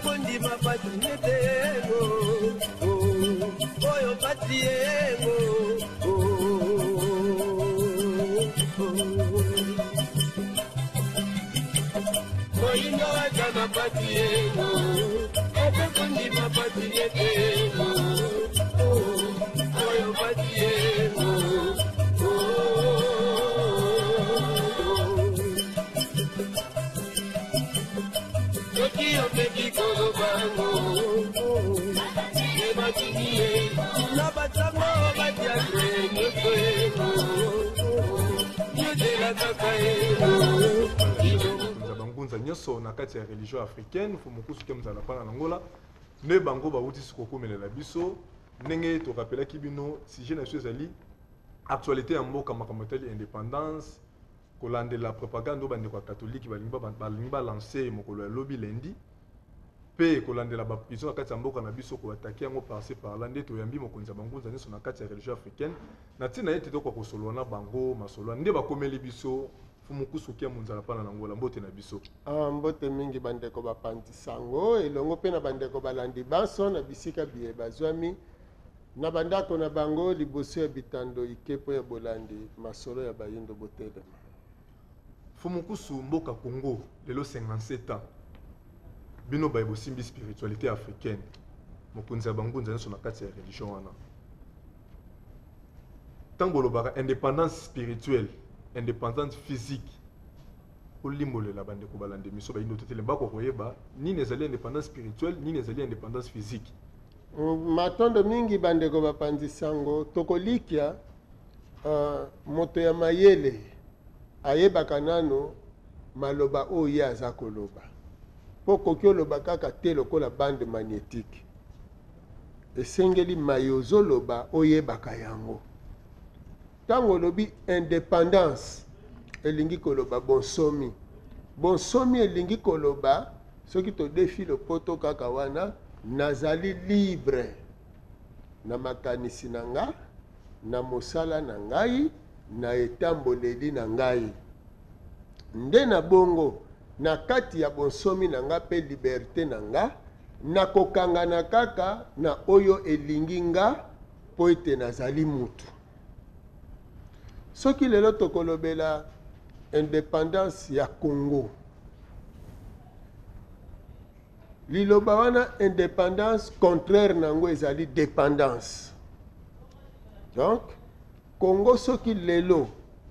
kondima pati netego oyo pati ego moinga wajana pati ego oyo kondima pati netego oyo pati ego bangunza nyoso na kati ya religion africaine fumukusu ke mzala pana nangola ne bango bauti sikokomelela biso ndenge tokapelaki bino sujet na biso ezali actualité ya mboka makambo etali indépendance kolandela propagande oyo bandeko ya katolike balingi balanse mokolo ya lobi lendi mpe kolandela baprison na kati ya mboka na biso koatake yango parse parla nde toyambi mokonzi ya bangunza nyonso na kati ya religion africaine na ntina ete tokoka kosolola na bango masolo nde bakomeli biso fumukusu kia munzala pana na ngola mbote na biso. Mbote mingi bandeko bapandi sango elongo pe na bandeko balandi baso na bisika biye bazwami na bandako na bango liboso ya bitando ikepo ya bolandi masolo ya bayindo botele. Fumukusu mboka Congo lelo 57 ans bino baye bosimbi spiritualité africaine mokonzi ya bangunza nyonso na kati ya religion wana tango lobaka indépendance spirituelle indépendance physique olimbolela bandeko balande miso bayindo totele mbako koyeba nini ezali indépendance spirituelle nini ezali indépendance physique. Matondo mingi bandeko bapandi sango tokolikia moto ya mayele ayebaka nano maloba oyo aza koloba po koki oloba kaka te lokola bande magnétique esengeli mayozo loba oyebaka yango tango olobi indépendance elingi koloba bonsomi elingi koloba soki todefi lopoto kaka wana nazali libre na makanisi na nga na mosala na ngai na etamboleli na ngai nde na bongo na kati ya bonsomi na nga pe liberté na nga na kokangana kaka na oyo elingi nga po ete nazali mutu. Soki lelo tokolobela indépendance ya Congo liloba wana indépendance contraire nango ezali dépendance. Donc Congo soki lelo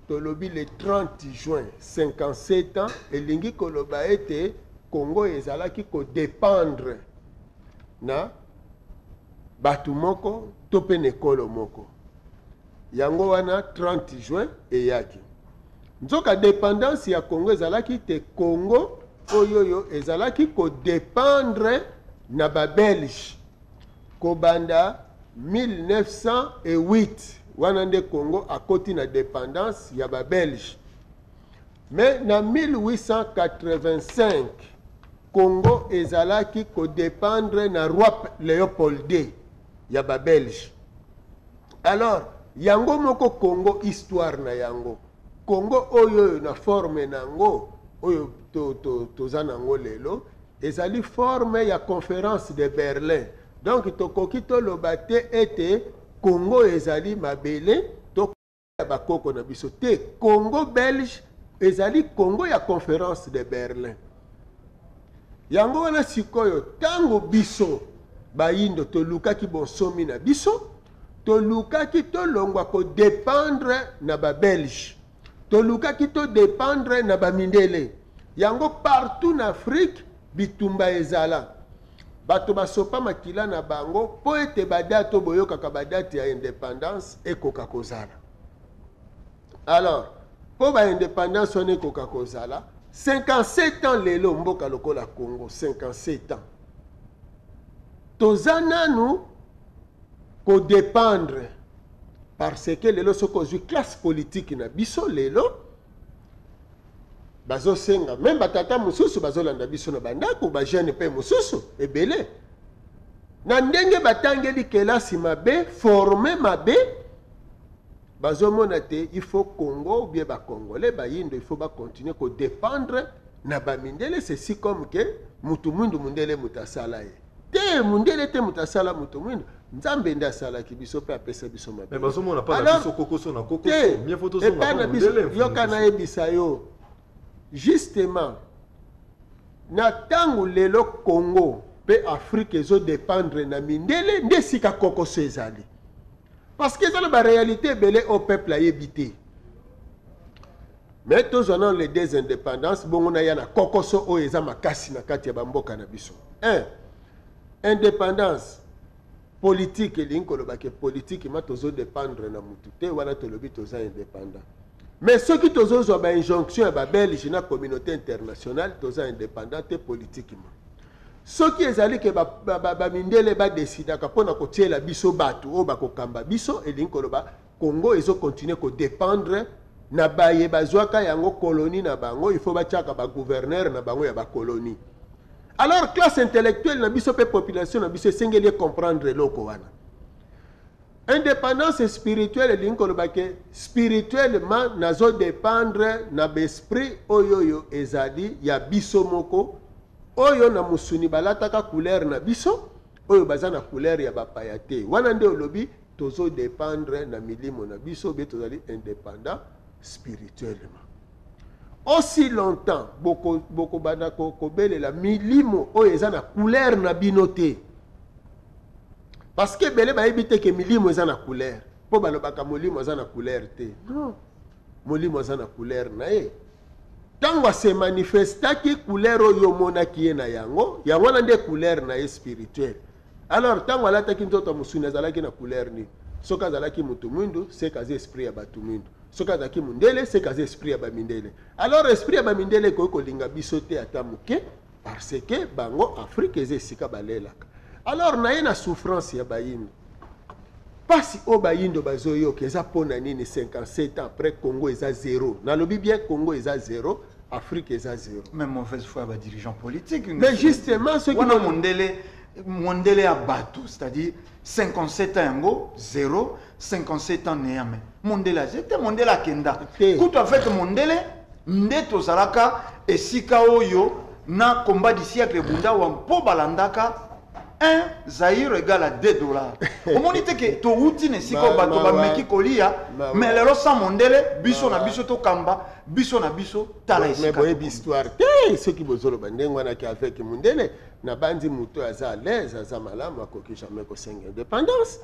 tolobi le 30 juin 57 ans elingi koloba ete Congo ezalaki ko dépendre na batu moko to pe nekolo moko yango wana 30 juin eyaki nzoka dépendance ya Congo ezalaki te Congo oyoyo ezalaki ko dépendre na ba Belge kobanda 1908 wana nde Congo akoti na dépendance ya ba Belge. Mais na 1885 Congo ezalaki ko dépendre na roi Léopold II ya ba Belge. Alors yango moko Congo histoire na yango Congo oyo na forme nango oyo toza nango lelo ezali forme ya conférence de Berlin. Donc tokoki toloba te ete Congo ezali mabele to ya bakoko na biso te Congo belge ezali Congo ya conférence de Berlin. Yango wana sikoyo tango biso bayindo tolukaki bonsomi na biso tolukaki tolongwa ko dépendre na ba belge tolukaki to dépendre na ba mindele yango partout na Afrique bitumba ezala bato basopa makila na bango po ete badato boyokaka badati ya indépendance ekoka kozala. Alors po ba indépendance wana ekoka kozala 57 ans lelo mboka lokola Congo 57 ans toza nanu ko dépendre parce que lelo soko zwi classe politique na biso lelo bazo senga même batata mususu bazolanda biso na bandako ba jeune pe mususu ebele na ndenge batangeli kelasi mabe formé mabe bazo mona te il faut Congo bien ba congolais ba yindo il faut ba continuer ko dépendre na ba mindele c'est si comme que mutu mwindu mundele mutasala ye te mundele te mutasala mutu mwindu nzambe nde asalaki biso mpe apesa biso mabe mais bazomona pa na biso kokoso na kokoso mieux photo so na mundele yoka nayebisa yo justement na ntango lelo Congo mpe Afrique ezodépendre na mindele nde sika kokoso ezali parce que ezali baréalité ebele au peuple ayebi te mais tozwana les deux indépendances bongo na ya na kokoso oyo eza makasi na kati ya bamboka na biso indépendance politique elingi kolobake politique ma tozodépendre na mutu te wana tolobi toza indépendant mais soki tozozwa bainjonction ya babelge na communauté internationale toza indépendant te politiquement soki ezali ke bamindele badesidaka mpona kotiela biso bato oyo bakokamba biso elingi koloba Congo ezokontinue kodépendre na baye bazwaka yango colonie na bango il faut batiaka bagouverneur na bango ya bakolonie alors classe intellectuelle na biso pe population na biso esengeli comprendre eloko wana indépendance spirituelle elingi koloba ke spirituellement nazodépendre na besprit oyo ezali ya biso moko oyo na musuni balataka couleur na biso oyo baza na couleur ya bapaya te wana nde olobi tozodépendre na milimo na biso be tozali indépendant spirituellement aussi longtemps boko bana ko belela milimo oyo eza na couleur na bino te parce que belé bayebi te ke milimo eza na couleur po balobaka molimo eza na couleur te non molimo eza na couleur na ye tango se manifestaki couleur oyo monaki ye na yango wana nde couleur na ye spirituel alors tango alataki nzoto musuni azalaki na couleur ni soki azalaki mutu mwindu se kazi esprit ya batu mwindu soki azalaki mundele se kazi esprit ya bamindele alors esprit ya bamindele ekoki kolinga biso te ata moke parce que bango Afrique eza esika balelaka alors na ye na souffrance ya bayindo pasi o bayindo bazoyoka eza mpona nini 57 ans après Congo eza 0 nalobi bien Congo eza 0 Afrique eza 0 même mauvaise foi ba dirigeant politique mais justement ce qui wana mondele ya bato c'est-à-dire 57 ans yango 0 57 ans néame mondele azete mondele akenda kutu avec mondele nde tozalaka esika oyo na combat du siècle bunda wa mpo balandaka 1 Zaïre égale à 2 dollars. Au moment que to outi ne siko bato ba meki kolia mais lelo sa mondele biso na biso to kamba biso na biso tala esika. Mais boye histoire. Te ceux qui bozolo bandengo na ki avec mondele na bandi muto aza à l'aise aza malamu akoki jamais ko senga indépendance.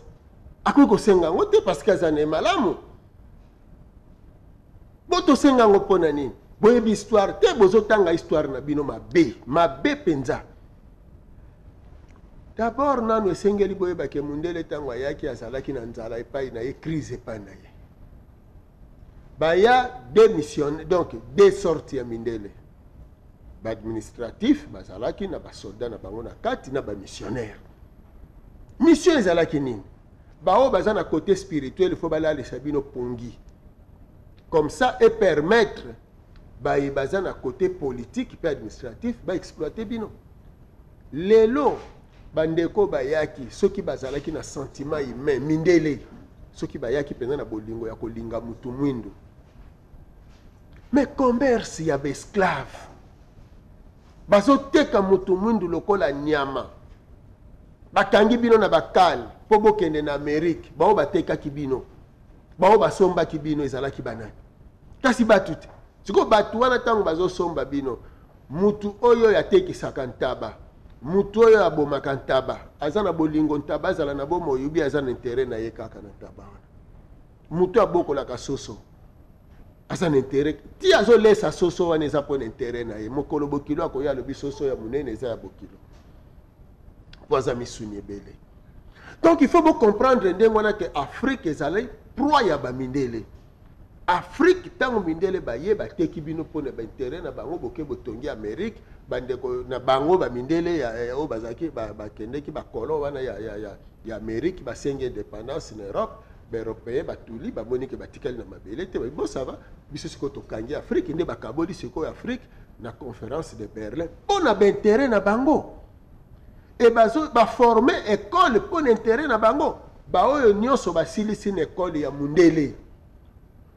Akoki ko senga ngote parce que aza ne malamu. Boto senga ngopona nini? Boye histoire te bozo tanga histoire na bino mabe penza. D'abord, nanu esengeli boyeba ke mundele tango ayaki azalaki na nzala epai na ye crise epai na ye. Baya démissionné, donc deux sorties ya mindele. Ba administratif, bazalaki na ba soldat na bango na kati na ba missionnaire. Mission ezalaki nini? Bao baza na côté spirituel, il faut bala les sabino pongi. Comme ça et permettre ba baza na côté politique et administratif ba exploiter bino. Lelo bandeko bayaki soki bazalaki na sentiment humain mindele soki bayaki penza na bolingo ya kolinga mutu mwindu mais commerce ya esclave bazoteka mutu mwindu lokola nyama bakangi bino na bakale po bokende na Amérique bao batekaki bino bao basombaki bino ezalaki banani kasi batu te siko batu wana tango bazosomba bino mutu oyo yatekisaka ntaba mutu oyo abomaka ntaba aza na bolingo ntaba azala na bomo yubi aza na intérêt na ye kaka na ntaba wana mutu abokolaka soso aza na intérêt ti azolesa soso wana eza mpo na intérêt na ye mokolo bokilo akoya alobi soso ya monene eza ya bokilo po aza misuni ebele donc il faut comprendre ndenge wana ke Afrique ezali proie ya bamindele Afrique tango mindele baye bateki bino mpona baintérêt na bango boke botongi Amérique bandeko na bango bamindele ya o bazaki bakendeki bakolo wana ya Amérique basengi indépendance na Europe baeuropéen batuli bamoni ke batikali na mabele te bo ça va biso siko tokangi Afrique nde bakaboli siko Afrique na conférence de Berlin mpona baintérêt na bango e bazo baforme école mpona intérêt na bango baoyo nyonso basilisi na école ya mundele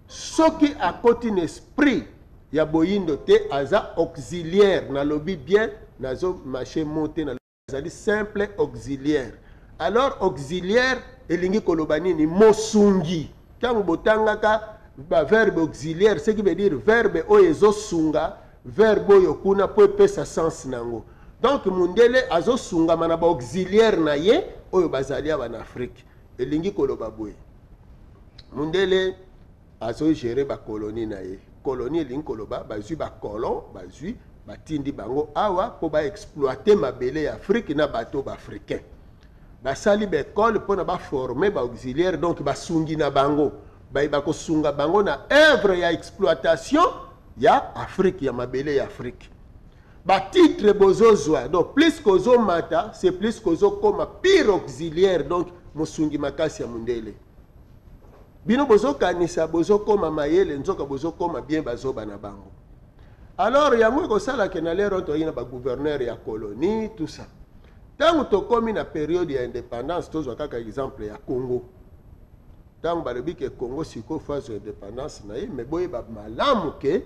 soki akoti na esprit ya boyindo te aza auxiliaire na lobi bien nazo marché monté na zali simple auxiliaire. Alors auxiliaire elingi kolobani ni mosungi. Quand botangaka ba verbe auxiliaire, ce qui veut dire verbe oyo sunga, verbe oyo kuna po pesa sens nango. Donc mundele azo sunga mana ba auxiliaire na ye oyo bazali aba na Afrique. Elingi koloba boye. Mundele azo gérer ba colonie na ye. Colonie elingi koloba bazui ba colon, bazui batindi bango awa po ba exploiter mabele ya Afrique na bateau ba africain. Basali ba école pour na ba former ba auxiliaire, donc ba sungi na bango. Ba ko sunga bango na œuvre ya exploitation ya Afrique, ya mabele ya Afrique. Ba titre bozozwa, donc plus kozo mata, c'est plus kozo koma pire auxiliaire, donc mosungi makasi ya mundele. Bino bozo kanisa bozo koma mayele, nzoka bozo koma bien bazoba na bango. Alors yango ko sala ke na lero to yina ba gouverneur ya colonie tout ça. Tango to komi na période ya indépendance, tozwa kaka exemple ya Congo. Tango balobi ke Congo siko phase de indépendance na ye, mais boye ba malamu ke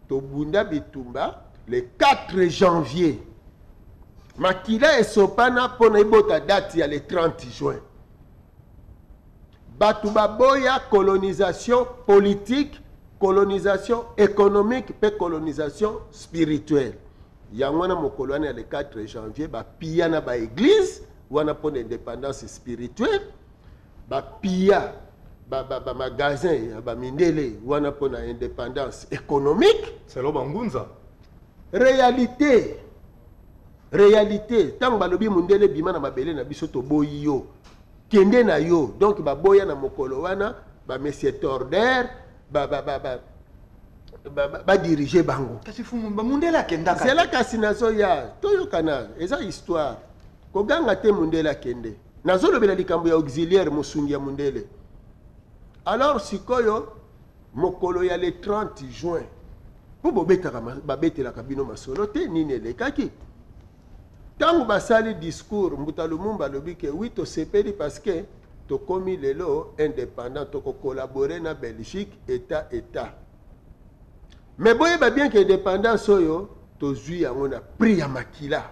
to bunda bitumba le 4 janvier. Makila esopana pona ibota date ya le 30 juin. Batu baboya colonisation politique, colonisation économique, et colonisation spirituelle. Yangwana mokolwane le 4 janvier, ba pia na ba église, wana pona indépendance spirituelle, ba pia ba magasin, ba mindele, wana pona indépendance économique. C'est lo bangunza. Réalité. Réalité. Tant balobi mundele bima na mabele na biso to boyi yo. Kende na yo. Donc ba boya na mokolo wana, ba monsieur Torder, ba diriger bango. Kasi fumu ba mundela kenda ka. C'est la kasi nazo ya. Toyo kana, eza histoire. Ko ganga te mundela kende. Nazo lobela likambo ya auxiliaire musungi ya mundele. Alors sikoyo mokolo ya le 30 juin. Pour babetela kabino masolo te nini elekaki. Tango basali discours Mbuta Lumumba lobi ke oui to sepeli parce que to komi lelo indépendant to collaborer na Belgique état. Mais boye ba bien que indépendance oyo to zui yango na prix ya makila.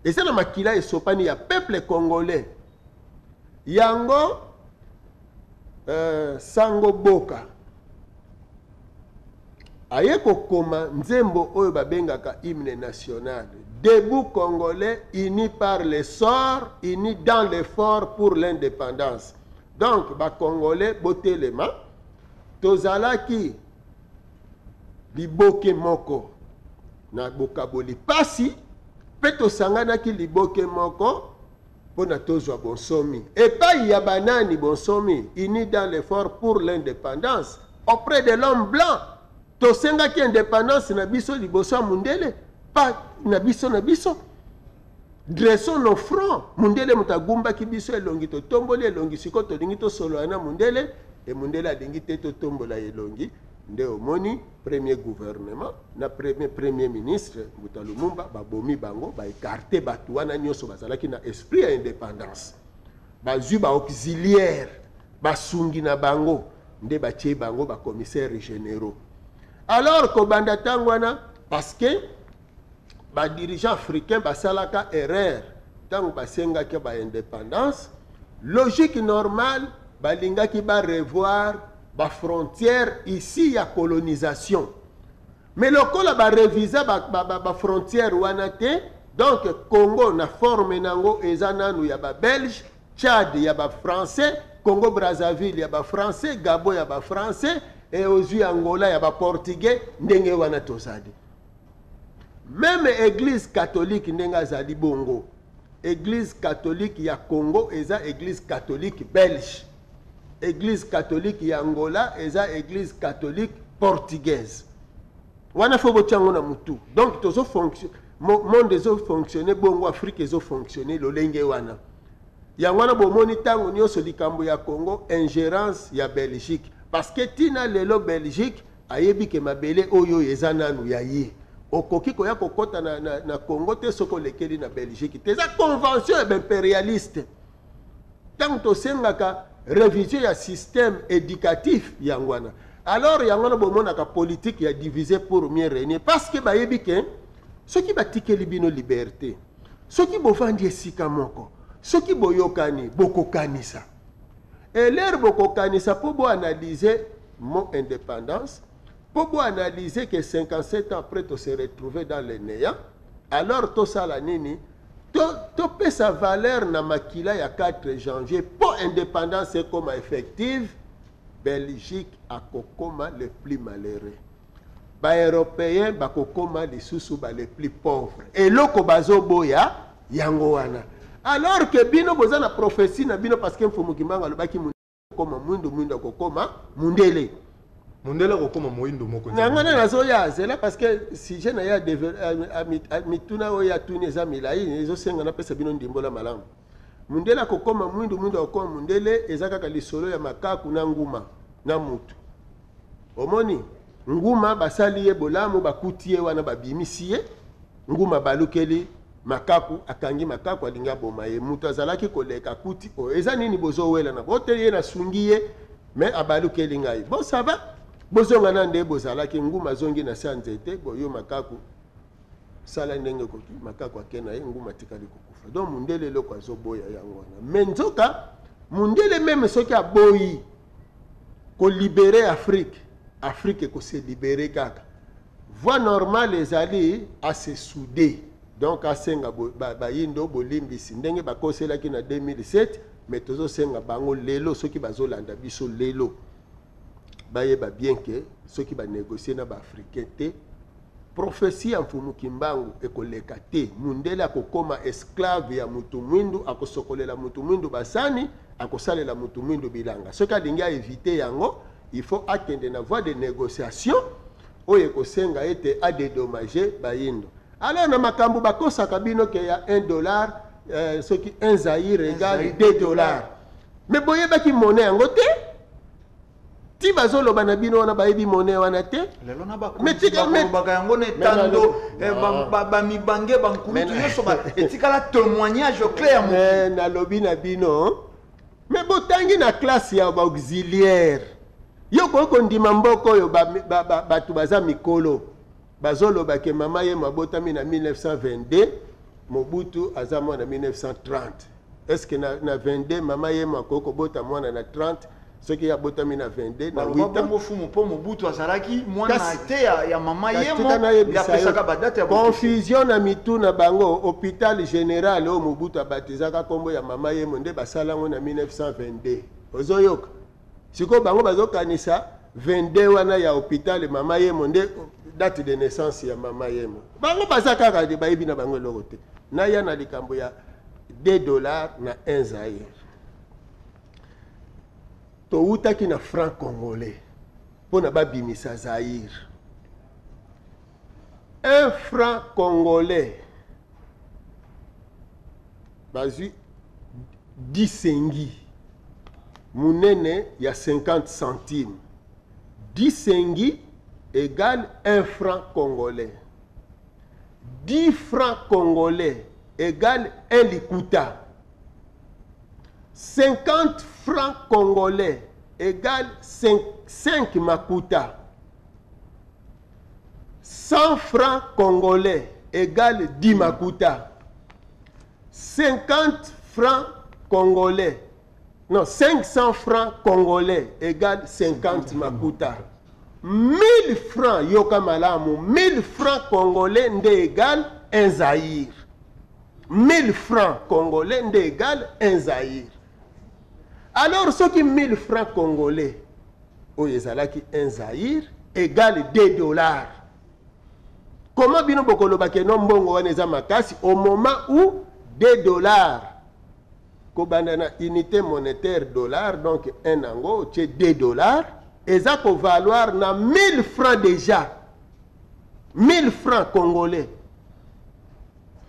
Et ça na makila esopani ya peuple congolais. Yango sango boka. Ayeko koma nzembo oyo babengaka hymne national. Debout congolais, unis par le sort, unis dans l'effort pour l'indépendance. Donc, ba congolais, botelema, tozalaki liboke moko na bokaboli pasi, pe tosanganaki liboke moko pona tozwa bonsomi. Et pas yabanani bonsomi, unis dans l'effort pour l'indépendance auprès de l'homme blanc. Tosenga ki indépendance na biso liboso mundele, pas na biso. Dressons nos fronts. Mundele mutagumba ki biso elongi to tomboli elongi siko to lingi to solo ana mundele et mundele alingi te to tombola elongi. Nde omoni premier gouvernement na premier ministre Mbuta Lumumba babomi bango ba écarter batu wana nyoso bazalaki na esprit ya indépendance. Bazui ba auxiliaire, basungi na bango, nde batie bango ba commissaires généraux. Alors kobanda tangwana parce que ba dirigeant africain basalaka erreur tango basenga ke ba indépendance logique normale balinga ki ba revoir ba frontière ici ya colonisation mais lokola ba réviser ba frontière wana te donc Congo na forme nango ezananu ya ba belge, Tchad ya ba français, Congo Brazzaville ya ba français, Gabon ya ba français et aux Angola ya ba portugais ndenge wana tozali. Même église catholique ndenga zali bongo. Église catholique ya Congo eza église catholique belge. Église catholique ya Angola eza église catholique portugaise. Wana fo botiango na mutu. Donc tozo fonctionner monde zo fonctionner bongo Afrique zo fonctionner lolenge wana. Ya wana bomoni tango nyoso likambo ya Congo ingérence ya Belgique. Parce que tina lelo Belgique ayebi ke mabele oyo ezananu ya ye. Okoki koya kokota na Congo te soko lekeli na Belgique. Teza convention impérialiste. Tant to sengaka révision ya système éducatif yangwana. Alors yangwana bomona ka politique ya divisé pour mieux régner parce que bayebi ke soki batikeli bino liberté soki bovandi esika moko soki boyokani bokokanisa et l'air bokokanisa po boanalyser mon indépendance po boanalyser que 57 ans après to se retrouver dans le néant alors tosala nini topesa valeur na makila ya 4 janvier po indépendance ekoma effective Belgique akokoma le plus malheureux baeuropéen bakokoma lisusu ba les plus pauvres eloko bazoboya yango wana alors que bino boza na prophétie na bino parce que mfumukimanga alobaki koma mwindu akokoma mundele akokoma moyindo moko nangana nazoya zela parce que si je na ya mituna oya tuni eza milai ezosenga napesa bino ndimbola malamu mundele akokoma mwindu akokoma mundele eza kaka lisolo ya makaku na nguma na mutu omoni nguma basali ye bolamu bakuti ye wana babimisi ye nguma balukeli makaku akangi makaku alinga boma ye mutu azalaki koleka kuti o eza nini bozowela na bote ye nasungi ye mais abalukeli ngai bon ça va bozonga na nde bozalaki nguma zongi na sa nzete boyo makaku sala ndenge koki makaku akena ye nguma tikali kokufa donc mundele loko azoboya yango wana mais nzoka mundele même soki aboyi ko libérer Afrique ko se libérer kaka voie normale ezali à se souder donc asenga bayindo bolimbisi ndenge bakoselaki na 2007 mais tozosenga bango lelo soki bazolanda biso lelo bayeba bien que soki banégocier na baafricain te prophétie ya mfumuki mbangu ekoleka te mundele akokoma esclave ya mutu mwindu akosokolela mutu mwindu basani akosalela mutu mwindu bilanga soki alingi aevite yango il faut akende na voie de négociation oyo ekosenga ete adédommager bayindo alors na makambo bakosaka bino ke ya $1 soki 1 zaïre égale $2 mais boyebaki monnaie yango te ti bazoloba na bino wana bayebi monnaie wana te lelo na bakolobaka yango na etando bamibange bankulutu nyonso etikala témoignage clair mais nalobi na bino mais botangi na classe ya baauxiliaire yo kokondima mboka oyo bato baza mikolo bazoloba ke mama ye mabotami na 1922 Mobutu aza mwana na 1930 est-ce que na 22 mama ye makoko bota mwana na 30 soki ya botami na 22 na 8 ans mofumu po Mobutu azalaki mwana te ya mama ye mo ya pesaka badate ya confusion na mitu na bango hôpital général o Mobutu abatizaka kombo ya mama ye mo nde basalango na 1922 ozoyoka siko bango bazokanisa 22 wana ya hôpital mama ye mo nde date de naissance ya mama ye mo bango baza kaka de bayebi na bango eloko te na ya na likambo ya $2 na 1 zaïre toutaki na franc congolais pona babimisa zaïre 1 franc congolais bazwi 10 sengi munene ya 50 centimes 10 sengi égale 1 franc congolais 10 francs congolais égale 1 likuta 50 francs congolais égale 5 makuta 100 francs congolais égale 10 makuta 50 francs congolais non 500 francs congolais égale 50 makuta 1000 francs yoka malamu 1000 francs congolais nde égale 1 zaïre 1000 francs congolais nde égale 1 zaïre alors ce qui 1000 francs congolais oyo ezalaki 1 zaïre égale $2 comment bino bokolobake no mbongo wana eza makasi au moment où $2 kobanda na unité monétaire dollar donc 1 nango tie $2 eza ko valoir na 1000 francs déjà 1000 francs congolais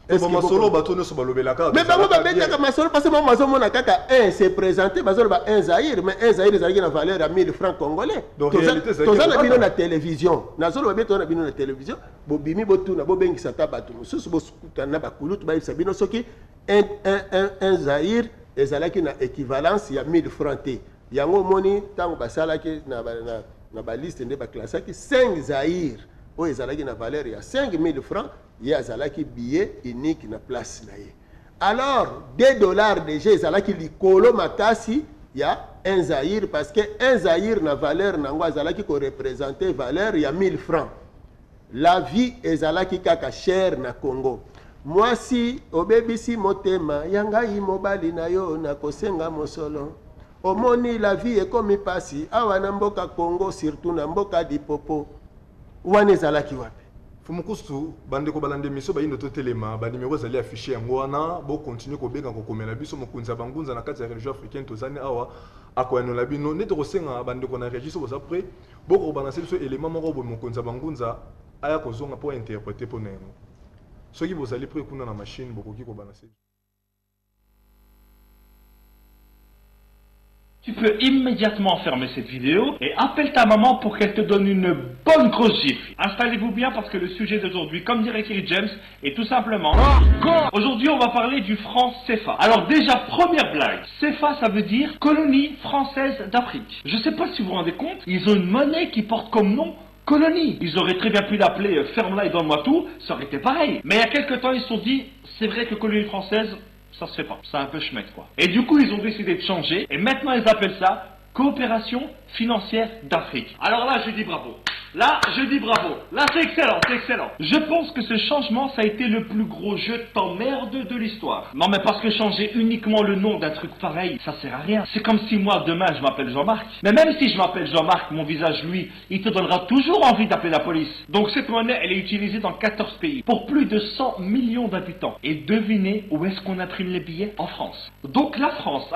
est-ce que solo bato ne so balobelaka mais bango babetaka masolo parce que moi mazomona kaka 1 c'est présenté bazoloba 1 zaïre mais 1 zaïre ezalaki na valeur à 1000 francs congolais toza na bino na télévision nazoloba beto na bino na télévision bobimi botuna bobengisa ta bato mosusu bosukutana na bakulutu bayebisa bino soki un zaïre ezalaki na équivalence ya 1000 francs te yango moni ntango basalaki na baliste nde baklasaki 5 zaïre oyo ezalaki na valeur ya 5000 francs ye azalaki billet unique na place na ye. Alors 2 dollars déjà ezalaki likolo makasi ya un Zaïre parce que un Zaïre na valeur nango azalaki ko représenter valeur ya 1000 francs. La vie ezalaki kaka cher na Congo. Mwasi obebisi motema yangai mobali na yo na kosenga mosolo. Omoni la vie ekomi pasi awa na mboka Congo surtout na mboka Dipopo. Wana ezalaki wapi? Fumukustu bandeko balande miso bayindo to telema ba numéro zali affiché yango wana bo continuer ko benga ko komela biso mokunza bangunza na kati ya religion africaine tozani awa akoyano la bino neto kosenga bandeko na regiso boza près bo ko balancer biso élément moko bo mokunza bangunza aya kozonga pour interpréter pour nengo soki bozali près kuna na machine bokoki ko balancer. Tu peux immédiatement fermer cette vidéo et appelle ta maman pour qu'elle te donne une bonne grosse gifle. Installez-vous bien parce que le sujet d'aujourd'hui, comme dirait Kerry James, est tout simplement... Aujourd'hui, on va parler du franc CFA. Alors déjà, première blague. CFA, ça veut dire colonie française d'Afrique. Je sais pas si vous vous rendez compte, ils ont une monnaie qui porte comme nom colonie. Ils auraient très bien pu l'appeler ferme-la et donne-moi tout, ça aurait été pareil. Mais il y a quelques temps, ils se sont dit, c'est vrai que colonie française... ça se fait pas, c'est un peu schmeckt quoi. Et du coup ils ont décidé de changer et maintenant ils appellent ça coopération financière d'Afrique. Alors là je dis bravo, là je dis bravo, là c'est excellent, c'est excellent. Je pense que ce changement ça a été le plus gros jeu de t'emmerde de l'histoire. Non mais parce que changer uniquement le nom d'un truc pareil, ça sert à rien. C'est comme si moi demain je m'appelle Jean-Marc. Mais même si je m'appelle Jean-Marc, mon visage lui, il te donnera toujours envie d'appeler la police. Donc cette monnaie elle est utilisée dans 14 pays pour plus de 100 millions d'habitants. Et devinez où est-ce qu'on imprime les billets? En France. Donc la France,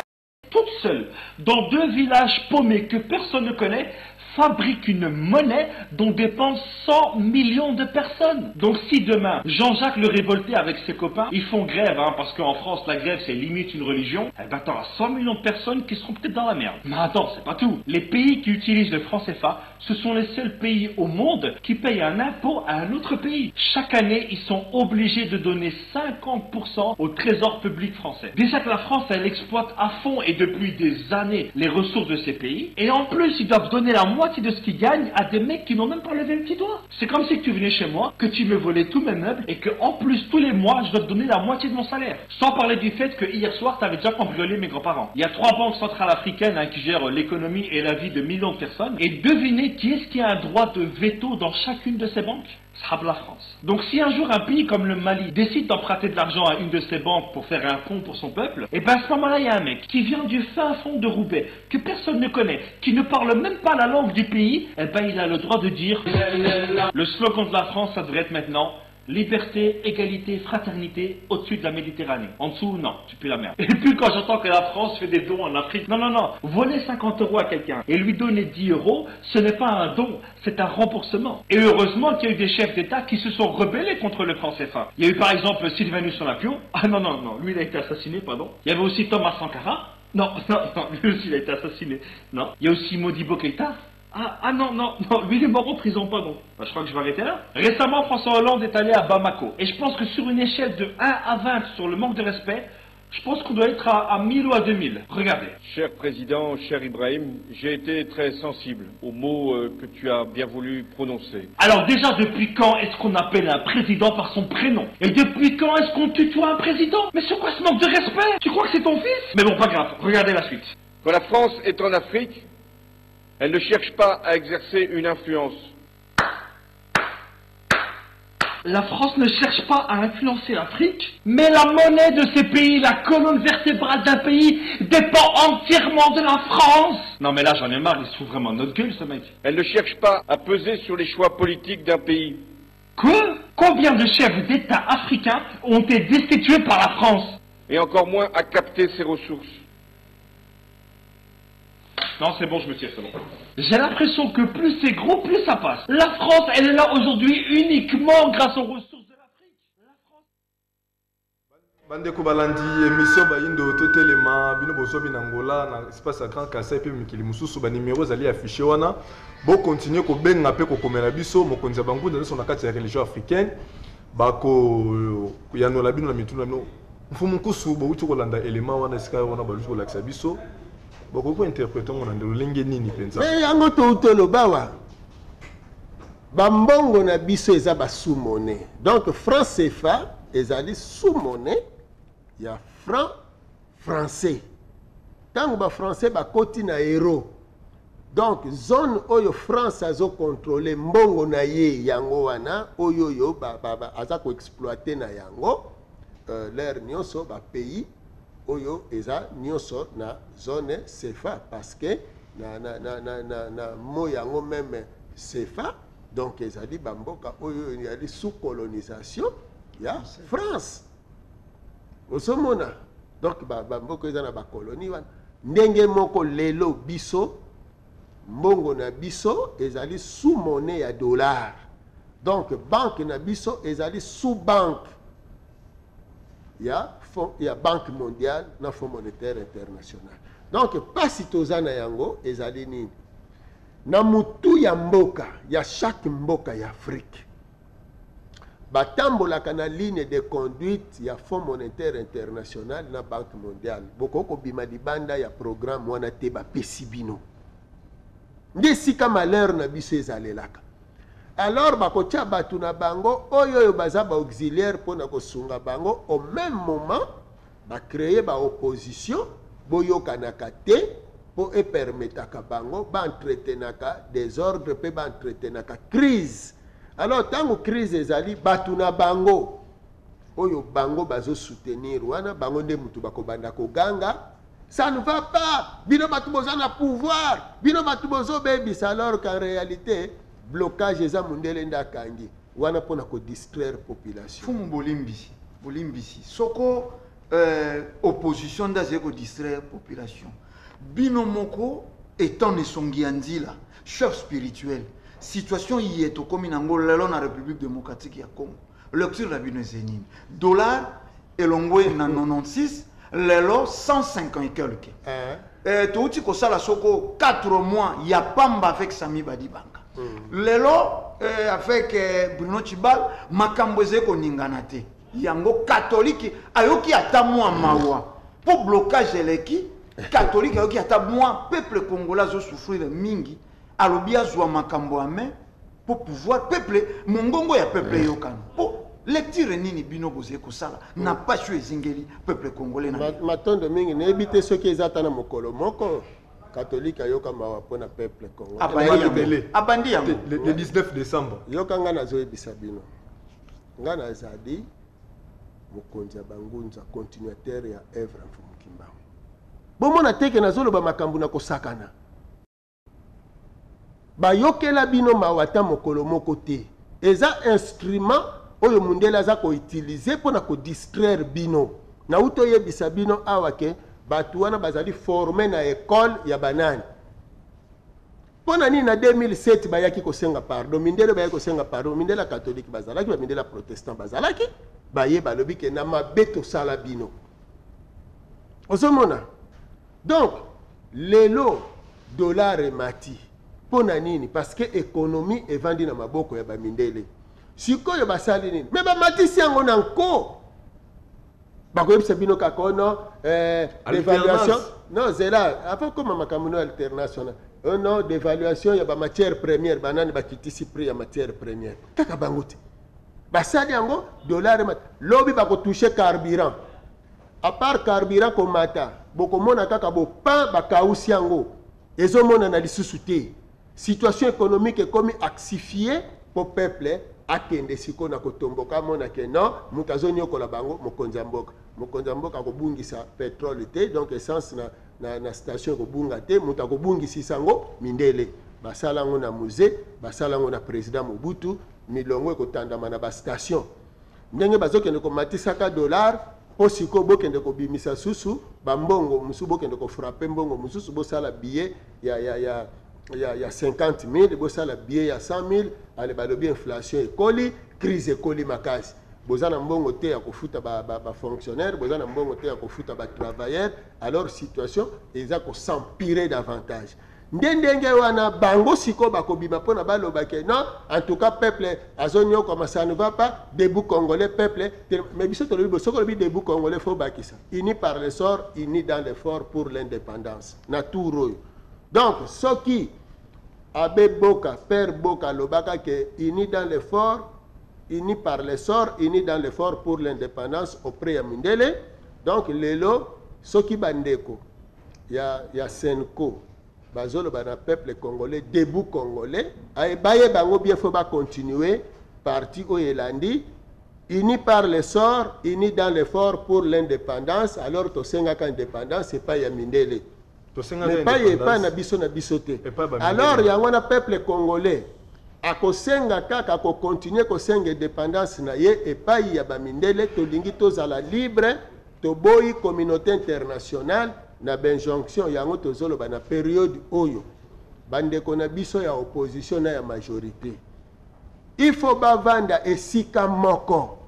toute seule, dans 2 villages paumés que personne ne connaît, fabrique une monnaie dont dépendent 100 millions de personnes. Donc si demain, Jean-Jacques le Révolté avec ses copains, ils font grève, hein, parce qu'en France, la grève, c'est limite une religion, eh ben t'auras 100 millions de personnes qui seront peut-être dans la merde. Mais attends, c'est pas tout. Les pays qui utilisent le franc CFA, ce sont les seuls pays au monde qui payent un impôt à un autre pays. Chaque année, ils sont obligés de donner 50% au trésor public français. Déjà que la France, elle exploite à fond et depuis des années les ressources de ces pays, et en plus, ils doivent donner la moitié de ce qu'ils gagnent à des mecs qui n'ont même pas levé le petit doigt. C'est comme si tu venais chez moi, que tu me volais tous mes meubles et que en plus tous les mois je dois te donner la moitié de mon salaire. Sans parler du fait que hier soir tu avais déjà cambriolé mes grands-parents. Il y a 3 banques centrales africaines qui gèrent l'économie et la vie de millions de personnes. Et devinez qui est-ce qui a un droit de veto dans chacune de ces banques? Ça sera la France. Donc si un jour un pays comme le Mali décide d'emprunter de l'argent à une de ces banques pour faire un pont pour son peuple, et ben à ce moment-là il y a un mec qui vient du fin fond de Roubaix, que personne ne connaît, qui ne parle même pas la langue du pays, et ben il a le droit de dire le slogan de la France ça devrait être maintenant liberté, égalité, fraternité au-dessus de la Méditerranée. En dessous, non, tu pues la merde. Et puis quand j'entends que la France fait des dons en Afrique, non, non, non, voler 50 € à quelqu'un et lui donner 10 €, ce n'est pas un don, c'est un remboursement. Et heureusement qu'il y a eu des chefs d'État qui se sont rebellés contre le franc CFA. Il y a eu par exemple Sylvanus Olympio, ah non, non, non, lui il a été assassiné, pardon. Il y avait aussi Thomas Sankara, non, non, non, lui aussi il a été assassiné, non. Il y a aussi Modibo Keïta. Ah non, non, non, lui il est mort en prison, pardon. Bah, je crois que je vais arrêter là. Récemment, François Hollande est allé à Bamako. Et je pense que sur une échelle de 1 à 20 sur le manque de respect, je pense qu'on doit être à 1000 ou à 2000. Regardez. Cher Président, cher Ibrahim, j'ai été très sensible aux mots que tu as bien voulu prononcer. Alors déjà, depuis quand est-ce qu'on appelle un président par son prénom? Et depuis quand est-ce qu'on tutoie un président? Mais c'est quoi ce manque de respect? Tu crois que c'est ton fils? Mais bon, pas grave, regardez la suite. Quand la France est en Afrique, elle ne cherche pas à exercer une influence. La France ne cherche pas à influencer l'Afrique, mais la monnaie de ces pays, la colonne vertébrale d'un pays, dépend entièrement de la France. Non mais là j'en ai marre, il se fout vraiment de notre gueule ce mec. Elle ne cherche pas à peser sur les choix politiques d'un pays. Quoi? Combien de chefs d'État africains ont été destitués par la France? Et encore moins à capter ses ressources. Non, c'est bon, je me tire, c'est bon. J'ai l'impression que plus c'est gros, plus ça passe. La France, elle est là aujourd'hui uniquement grâce aux ressources de l'Afrique. La France... Bandeko balandi émission bayindo totelema bino bosobi na Angola na espace à Grand Kassai pe mikili mususu ba numéro zali affiché wana bo continuer ko benga pe ko komela biso mokonzi bangu dans son kati ya religion africaine bako yanola bino na mituna no mfumu kusu bo uti ko landa elema wana sika wana ba luko laksa biso. Beaucoup interpréter mon andelo lenge nini penza. Mais yango to utolo bawa. bambongo na biso eza ba sous-monnaie. Donc franc CFA ezali sous-monnaie ya franc français. Tango ba français ba koti na euro. Donc zone oyo France azo contrôler mbongo na ye yango wana oyo yo aza ko exploiter na yango l'air nyonso ba pays oyo eza nyonso na zone CFA parce que na mo yango même CFA. Donc ezali bamboka oyo yali sous colonisation ya France. Osomona. Donc bamboka eza na ba colonie wana. Ndenge moko lelo biso mbongo na biso ezali sous monnaie ya dollar. Donc banque na biso ezali sous banque ya banque mondiale na fonds monétaire international. Donc pas si tozana yango ezali nini na mutu ya mboka ya chaque mboka ya Afrique batambolaka na ligne de conduite ya fonds monétaire international na banque mondiale bokoko bima libanda ya programme wana te bapesi bino nde sika malheur na biso ezalelaka. Alors bakotia batu na bango oyo baza ba auxiliaire pona kosunga bango au même moment ba créer ba opposition boyokanaka te po e permetaka bango ba entretenaka désordre pe ba entretenaka crise. Alors tango crise ezali batu na bango oyo bango bazo soutenir wana bango nde mutu bakobanda koganga ça ne va pas bino batu boza na pouvoir bino batu bozo bebisa alors qu'en réalité blocage eza mundele ndakangi wana pona ko distraire population fumu bolimbisi soko opposition ndaze ko distraire population bino moko étant nesongi andila chef spirituel situation yeto komi nango lelo na République démocratique ya Congo lecture la bino zenini dollar elongwe na 96 lelo 150 et quelques touti ko sala soko 4 mois ya pamba avec Sami Badibanga lelo avec Bruno Chibal makambo ezeko ningana te yango catholique ayoki ata mwa mawa pour blocage eleki catholique ayoki ata mwa peuple congolais zo souffrir mingi alobi azwa makambo ame pour pouvoir peuple mongongo ya peuple yokana po lecture nini bino boze ko sala na passion ezingeli peuple congolais na matondo mingi na ebite soki ezata na mokolo moko catholique ayoka mawa pona peuple congolais abandi yango le 19 décembre yoka nga nazo ebisa bino nga nazadi mokonzi ya bangunza continuateur ya œuvre Mfumu Kimbangu bomona teke nazoloba makambo na kosakana bayokela bino mawata mokolo moko te eza instrument oyo mundele aza ko utiliser pona ko distraire bino na uto yebisa bino awa ke batu wana bazali former na école ya banani pona ni na 2007 bayaki kosenga pardon mindele bayaki kosenga pardon mindela catholique bazalaki ba mindela protestant bazalaki baye balobi ke na mabeto sala bino osomona. Donc lelo dollar emati pona nini parce que économie evandi na maboko ya bamindele sikoyo basali nini me bamatisi yango na nko bakoyebisa bino kakono d'évaluation non zela avant comme makambo no alternation non d'évaluation ya bamatière première banani bakitisi prix ya matière première kaka bango te basali yango dollar emati lobi bakotouche carburant à part carburant komata bokomona kaka bopain bakausi yango ezomona na lisusu te. Situation économique est comme axifiée pour peuple akende siko na kotomboka mona ke non mutazoni okola bango mokonza mboka ko bungisa pétrole te donc essence na station ko bunga te mutako bungisi sango mindele basala ngo na musée basala ngo na président Mobutu milongo ko tandama na ba station ndenge bazokende ko matisaka dollar po siko bokende ko bimisa susu bambongo musu bokende ko frapper mbongo mususu bosala billet ya 50 000 bosala billet ya 100 000 ale balobi inflation ekoli crise ekoli makasi bozana mbongo te ya kofuta ba fonctionnaire bozana mbongo te ya kofuta ba travailleur alors situation eza ko s'empirer davantage ndenge wana bango siko bakobima pona baloba ke non en tout cas peuple azonyo comme ça ne va pas debout congolais peuple mais biso to lobi soko lobi debout congolais faut bakisa uni par le sort uni dans l'effort pour l'indépendance na tout royo. Donc soki Abbé Boka, Père Boka, Lobaka, qui est uni dans l'effort, uni par l'essor, uni dans l'effort pour l'indépendance auprès de Mindele. Donc, Lelo, Soki Bandeko, il y a Senko, Bazolo, le peuple congolais, debout congolais. Aïe, Bango, bien, faut pas continuer. Parti au Yelandi, uni par l'essor, uni dans l'effort pour l'indépendance. Alors, Tosengaka indépendance, c'est pas Yamindele. Mais pas na biso na bisote. Alors, il y a un peuple congolais. A kosenga kaka ko continuer ko senga indépendance na ye et pas ya bamindele to lingi to zala libre to boyi communauté internationale na benjonction yango to zolo na période oyo bande ko na biso ya opposition na ya majorité. Il faut bavanda esika moko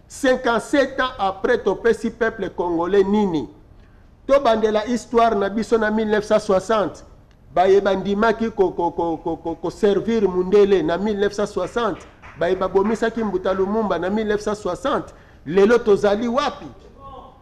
57 ans après to pesi peuple congolais nini to bande la histoire na biso na 1960 baye bandimaki ko servir mundele na 1960 baye babomisaki Mbuta Lumumba na 1960 lelo tozali wapi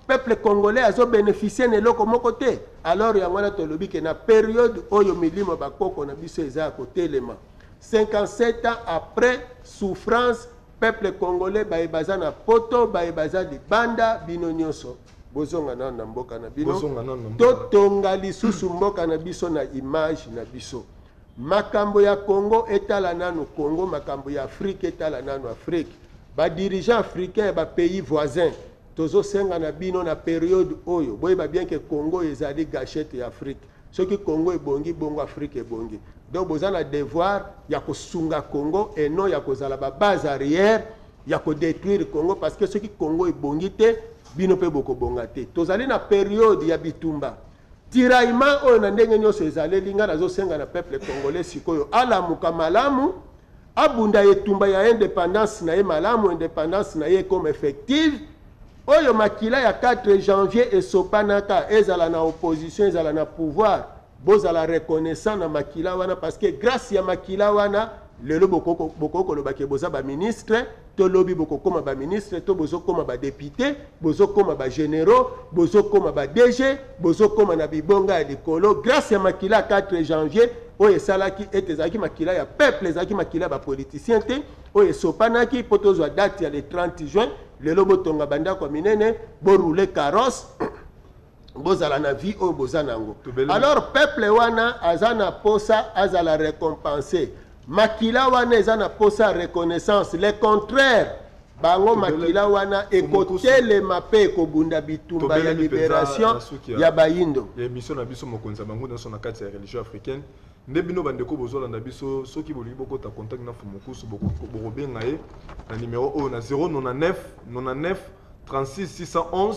peuple congolais azo bénéficier ne loko moko te alors yango na tolobi ke na période oyo milimo bakoko na biso eza ko telema 57 ans après souffrance peuple congolais baye baza na poto baye baza libanda bino nyonso bozonga na mboka na bino totonga lisusu mboka na biso na image na biso makambo ya Congo etala nanu Congo makambo ya Afrique etala nanu Afrique ba dirigeant africain ba pays voisins tozo senga na bino na période oyo boyeba bien que Congo ezali gâchette ya Afrique soki Congo ebongi bongo Afrique ebongi donc boza na devoir ya kosunga Congo et non ya kozala ba base arrière ya ko détruire Congo parce que soki Congo ebongi te bino pe boko bongate tozali na période ya bitumba tiraillement oyo na ndenge nyonso ezali linga nazo senga na peuple congolais sikoyo alamuka malamu abunda etumba ya indépendance na ye malamu indépendance na ye comme effective oyo makila ya 4 janvier esopanaka ezala na opposition ezala na pouvoir bozala reconnaissant na makila wana parce que grâce ya makila wana lelo bokoko lobake boza ba ministre to lobi bokokoma ba ministre to bozokoma ba député bozokoma ba généraux bozokoma ba DG bozokoma na bibonga ya likolo grâce ya makila 4 janvier oyo esalaki ete ezalaki makila ya peuple ezalaki makila ba politicien te oyo esopanaki po tozwa date ya le 30 juin lelo botonga bandako minene borouler carrosse bozala na vie oyo boza nango alors peuple wana azana posa azala récompenser makila wana ezana posa reconnaissance le contraire bango makila wana ekotelema pe ekobunda bitumba ya libération ya bayindo ya mission na biso mokonza bango na sona kati ya religion africaine nde bino bandeko bozolanda biso soki bolingi bokota contact na Fumukusu bokobenga ye na numéro oyo na 099 99 36 611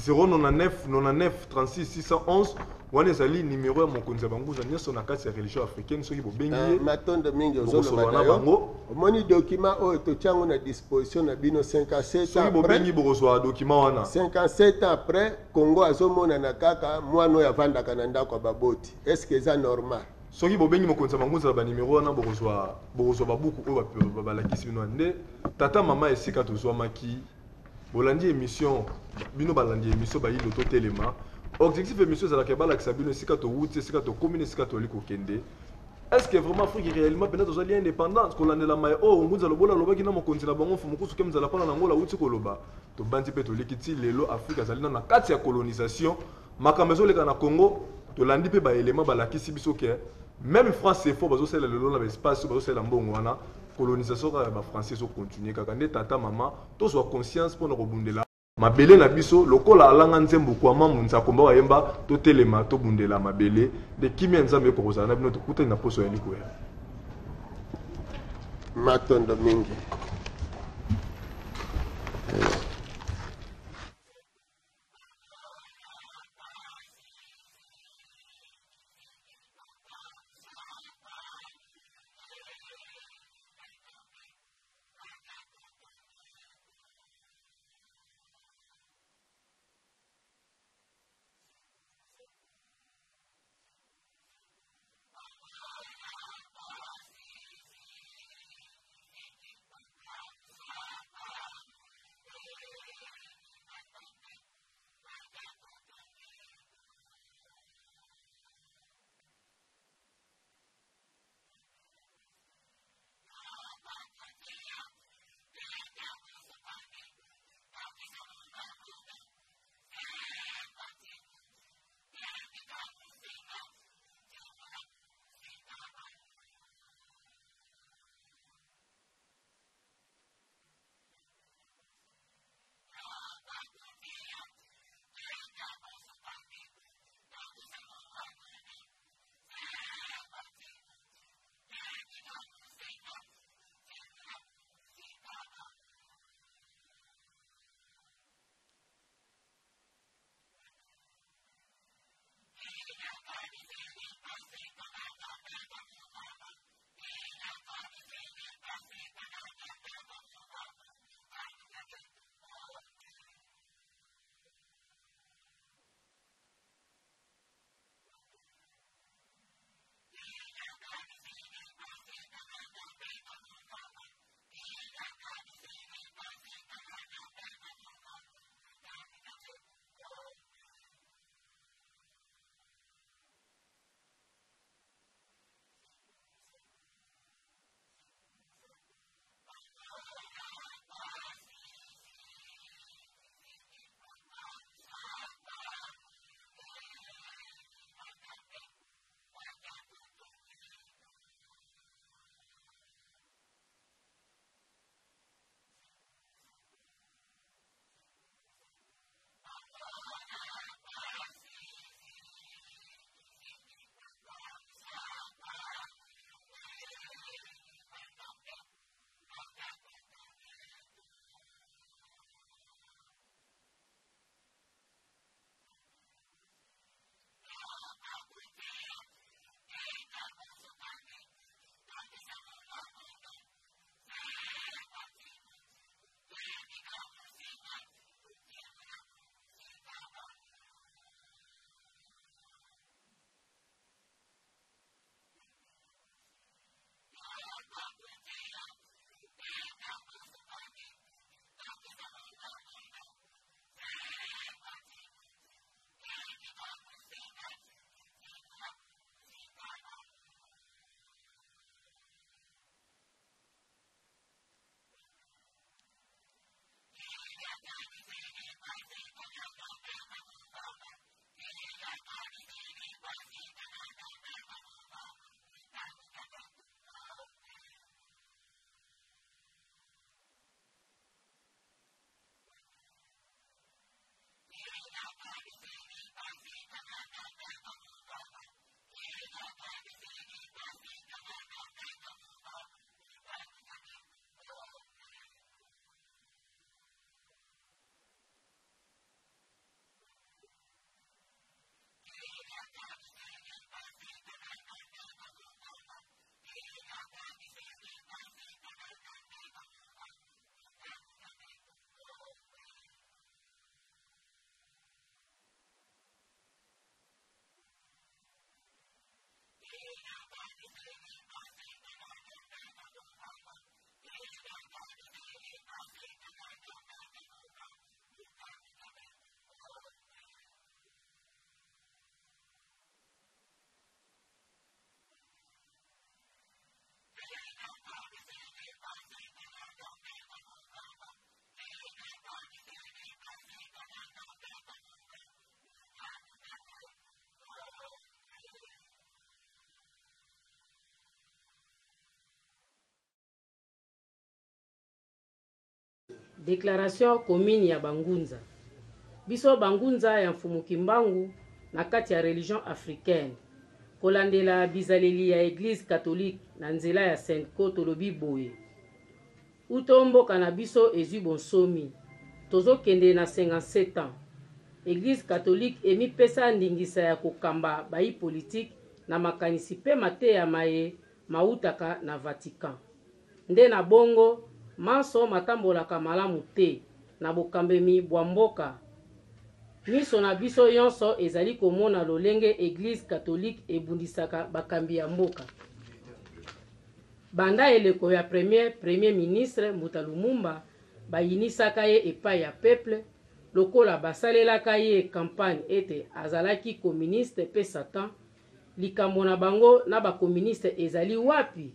099 99 36 611 wana ezali numéro ya mokonzi ya bango nyonso na kati ya religion africaine soki bobengi matondo mingi ozoloba na bango omoni document oyo totiango na disposition na bino 57 soki bobengi bokozwa document wana 57 ans après Congo azomonana kaka mwana oyo avandaka na ndako ya baboti est-ce que eza normal soki bobengi mokonzi ya bango ezala banimero wana bokozwa babuku oyo balakisi bino nde tata mama esika tozwamaki bolandi émission bino balandi émission bayilo totelema objectif émission ezalaka balakisa bino esika towuti esika tokomini esika toli kokende est-ce que vraiment Afrique réellement pena tozali indépendance kolandela mai oyo ngunza lobola lobaki na mokonzi na bango Fumukusu ke mzala mpona nango lauti koloba tobandi mpe toleki ti lelo Afrique azali na kati ya colonisation makambo ezoleka na Congo tolandi mpe baélément balakisi biso ke même France c'est fort bazosala lelo na baespace bazosala mbongo wana colonisation kaka ba français ezocontinue kaka nde tata mama tozwa conscience mpona kobundela mabele na biso lokola alanga nzembo kwa mamunza komba wayemba totelema tobundela mabele de kimia nzambe ekozala na bino tokutani na poso ya likoya matondo mingi Déclaration commune ya Bangunza. Biso Bangunza ya mfumuki mbangu na kati ya religion africaine. Kolandela bizaleli ya Église catholique na nzela ya Saint-Co tolobi boye. Utomboka na biso ezwi bonsomi. Tozokende na 57 ans. Église catholique emipesa ndingisa ya kokamba bayi politique na makanisi pe mateya maye mautaka na Vatican. Nde na bongo manso matambolaka malamu te na bokambemi bwa mboka. Miso na biso yonso ezali komona lolenge Église catholique ebundisaka bakambi ya mboka. Banda eleko ya premier ministre Mbuta Lumumba bayinisaka ye epai ya peuple lokola basalelaka ye campagne ete azalaki communiste pe Satan. Likambo na bango na bakomuniste ezali wapi?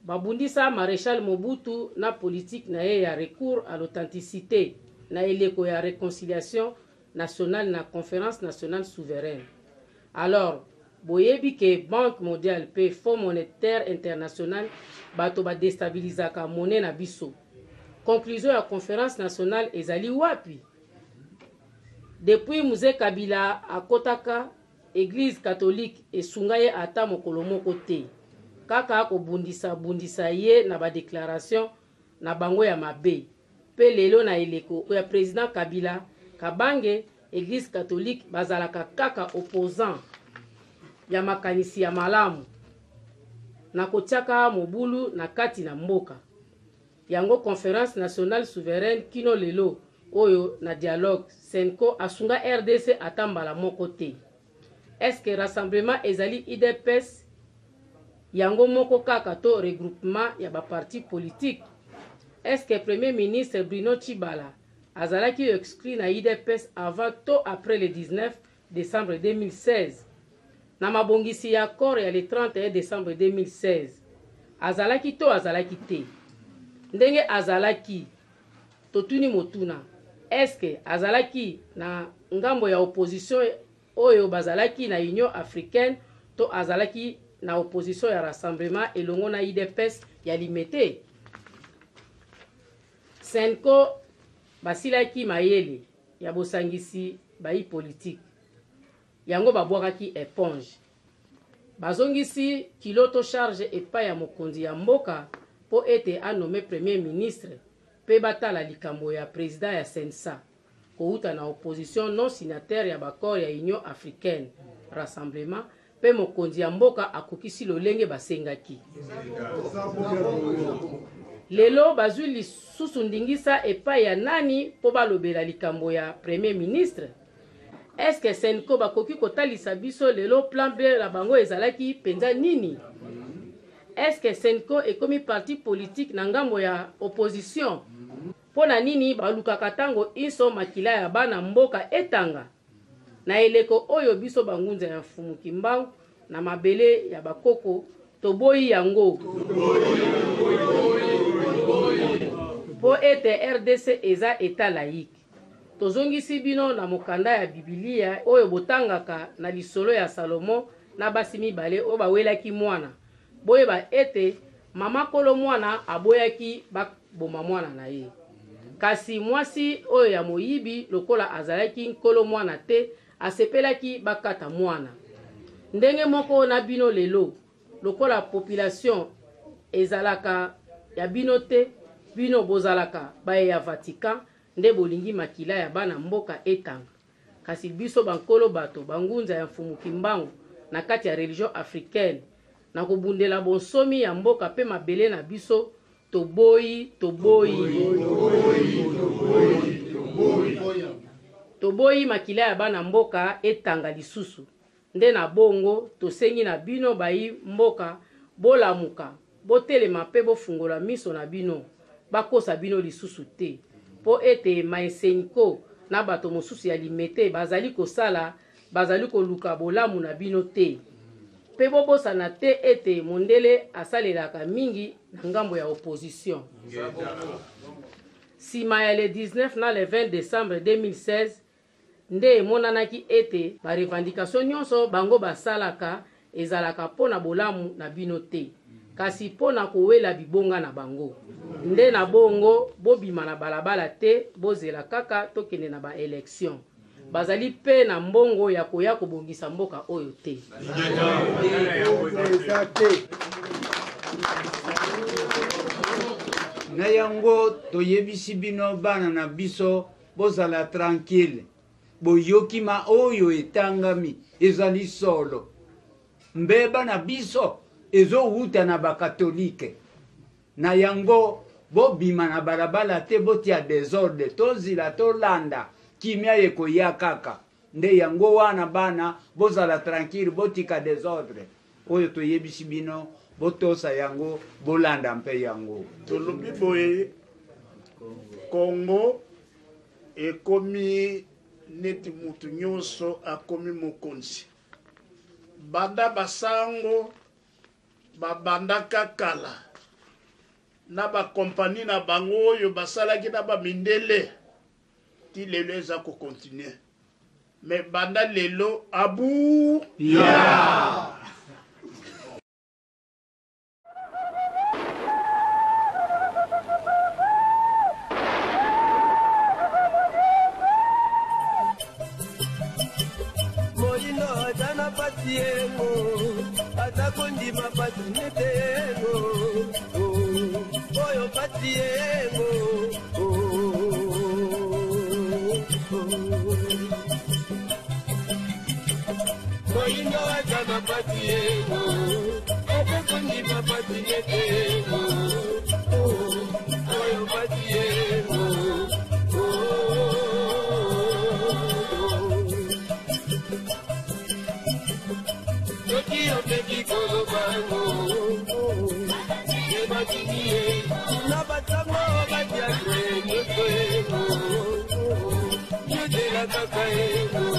Babundisa Maréchal Mobutu na politique na ye ya recours à l'authenticité na eleko ya réconciliation nationale na conférence nationale souveraine. Alors, boyebi ke Banque mondiale pe Fonds monétaire international bato ba déstabilisaka monnaie na biso. Conclusion ya conférence nationale ezali wapi? Depuis Mzee Kabila akotaka Église catholique esungaye ata mokolo moko te. Kaka bundisa ye na ba déclaration na bango ya mabe. Pe lelo na eleko ya président Kabila Kabange Église catholique bazalaka kaka opposant ya makanisi ya malamu na kotiaka mobulu na kati na mboka. Yango conférence nationale souveraine kino lelo oyo na dialogue Senko asunga RDC atambala moko te. Est-ce que rassemblement ezali IDPS yango moko kaka to regroupement ya ba parti politique? Est-ce que premier ministre Bruno Tshibala azalaki exclu na IDPS avant to après le 19 décembre 2016? Na mabongisi ya accord ya le 31 décembre 2016 azalaki to azalaki te? Ndenge azalaki totuni motuna, est-ce que azalaki na ngambo ya opposition oyo bazalaki na Union africaine to azalaki na opposition ya rassemblement elongo na IDPS ya limité? Senko basilaki mayele ya bosangisi bayi politique. Yango babwakaki éponge. Bazongisi kiloto charge epai ya mokonzi ya mboka po ete anome premier ministre pe batala likambo ya président ya Sensa. Kouta na opposition non signataire ya bakor ya Union africaine rassemblement pe mokonzi ya mboka akokisi lolenge basengaki. Lelo bazwi lisusu ndingisa epai ya nani po balobela likambo ya premier ministre? Est-ce que Senko bakoki kotalisa biso lelo plan B la bango ezalaki penza nini? Est-ce que Senko ekomi parti politique na ngambo ya opposition? Pona nini balukaka tango inso makila ya bana mboka etanga? Na eleko oyo biso Bangunza ya mfumuki mbangu na mabele ya bakoko toboyi yango. Po ete RDC eza eta laïque. Tozongisi bino na mokanda ya Biblia oyo botangaka na lisolo ya Salomo na basi mibale oyo bawelaki mwana. Boyeba ete mama kolo mwana aboyaki bakboma mwana na ye. Kasi mwasi oyo ya moyibi lokola azalaki nkolo mwana te asepelaki bakata mwana. Ndenge moko na bino lelo lokola population ezalaka ya bino te, bino bozalaka baye ya Vatican nde bolingi makila ya bana mboka etanga. Kasi biso bankolo bato Bangunza ya mfumuki mbangu na kati ya religion africaine na kobundela bonsomi ya mboka pe mabele na biso toboyi makila ya bana mboka etanga lisusu. Nde na bongo tosengi na bino bayi mboka bolamuka botelema pe bofungola miso na bino bakosa bino lisusu te po ete maeseniko na bato mosusu ya limete bazali kosala bazali koluka bolamu na bino te pe bobosana te ete mondele asalelaka mingi na ngambo ya opposition. Sima ya le 19 na le 20 décembre 2016 nde emonanaki ete barevendication nyonso bango basalaka ezalaka pona bolamu na bino te. kasi pona kowela bibonga na bango nde na bongo bobima na balabala te bozela kaka tokende na ba élection bazali pe na mbongo ya koya kobongisa mboka oyo te na yango toyebisi bino bana na biso bozala tranquille boyokima oyo etangami ezali solo mbeba na biso ezowuta na bakatolike na yango bobima na balabala te botia desordre tozila tolanda kimia ekoya kaka nde yango wana bana bozala tranquille botika desordre oyo toyebisi bino botosa yango bolanda mpe yango tolobi boye Congo ekomi neti mutu nyonso akomi mokonzi banda basango babandaka kala na bakompani na bango oyo basalaki na bamindele ti lelo eza kokontinue me banda lelo abu ya Patiengo, atakondi mapatinetego, oyo patiengo, moingo atana patiengo, atakondi mapatinetego, oyo patiengo. Kaka